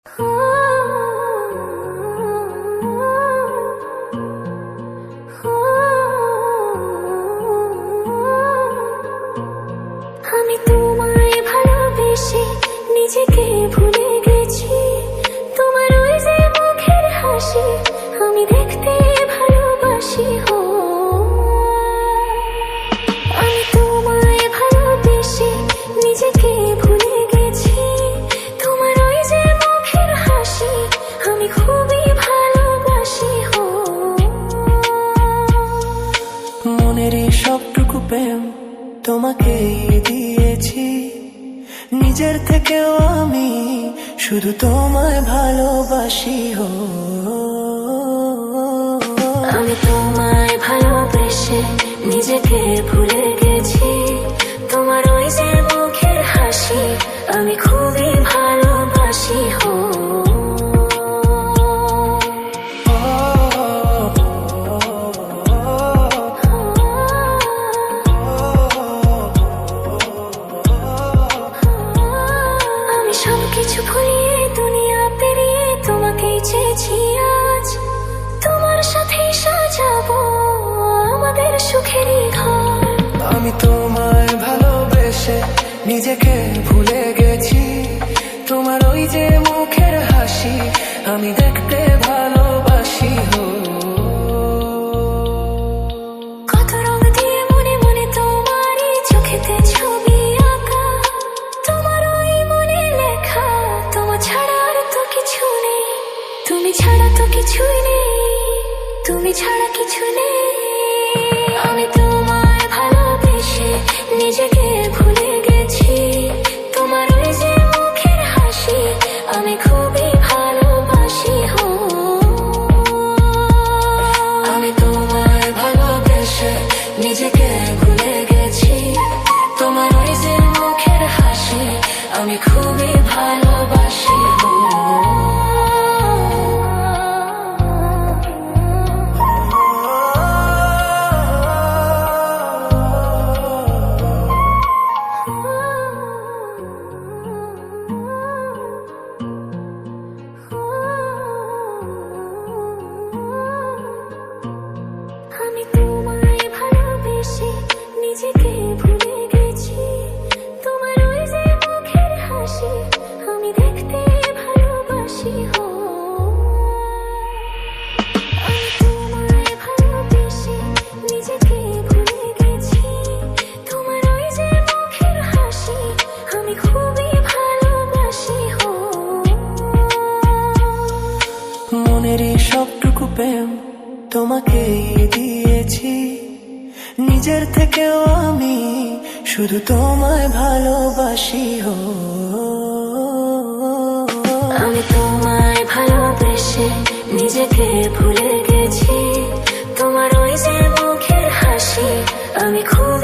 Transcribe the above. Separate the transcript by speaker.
Speaker 1: আমি তোমায় ভালোবেসে নিজেকে ভুলে গেছি। তোমার ওই যে মুখের হাসি আমি দেখতে ভালোবাসি। আমি তোমায় ভালোবেসে নিজেকে ভুলে গেছি। তোমার ওই যে মুখের হাসি আমি খুবই ভালোবাসি।
Speaker 2: মনের সবটুকু প্রেম তোমাকে দিয়েছি, নিজের থেকেও আমি শুধু তোমায় ভালোবাসি।
Speaker 1: আমি তোমায় ভালোবেসে নিজেকে ভুলে গেছি। তোমার ওই যে মুখের হাসি আমি খুবই ভালোবাসি। আমি সবকিছু ভুলিয়ে দুনিয়া পেরিয়ে তোমাকেই চেয়েছি আজ। তোমার সাথে সাজাবো আমাদের সুখেরই ঘর।
Speaker 2: আমি তোমায় ভালোবেসে নিজেকে ভুলে গেছি। তোমার ওই যে মুখের হাসি আমি দেখতে ভালোবাসি।
Speaker 1: কত রং দিয়ে মনে মনে তোমারই চোখেতে ছবি আঁকা। তোমার ওই মনে লেখা তোমার ছাড়া আর তো কিছু নেই। তুমি ছাড়া তো কিছুই নেই, তুমি ছাড়া কিছু নেই। আমি তোমায় ভালোবেসে নিজেকে ভুলে গেছি। তোমার ওই যে মুখের হাসি আমি খুবই ভালোবাসি।
Speaker 2: আমি তোমায় ভালোবেসে নিজেকে ভুলে গেছি। তোমার ওই যে মুখের হাসি আমি খুবই ভালোবাসি।
Speaker 1: আমি তোমায় ভালোবেসে নিজেকে ভুলে গেছি। তোমার ওই যে মুখের হাসি আমি দেখতে ভালোবাসি। আমি তোমায় ভালোবেসে নিজেকে ভুলে গেছি। তোমার ওই যে মুখের হাসি আমি খুবই ভালোবাসি।
Speaker 2: মনের সবটুকু প্রেম তোমাকে দিয়েছি, নিজের থেকেও আমি শুধু তোমায় ভালোবাসি।
Speaker 1: আমি তোমায় ভালোবেসে নিজেকে ভুলে গেছি। তোমার ওই যে মুখের হাসি আমি খুব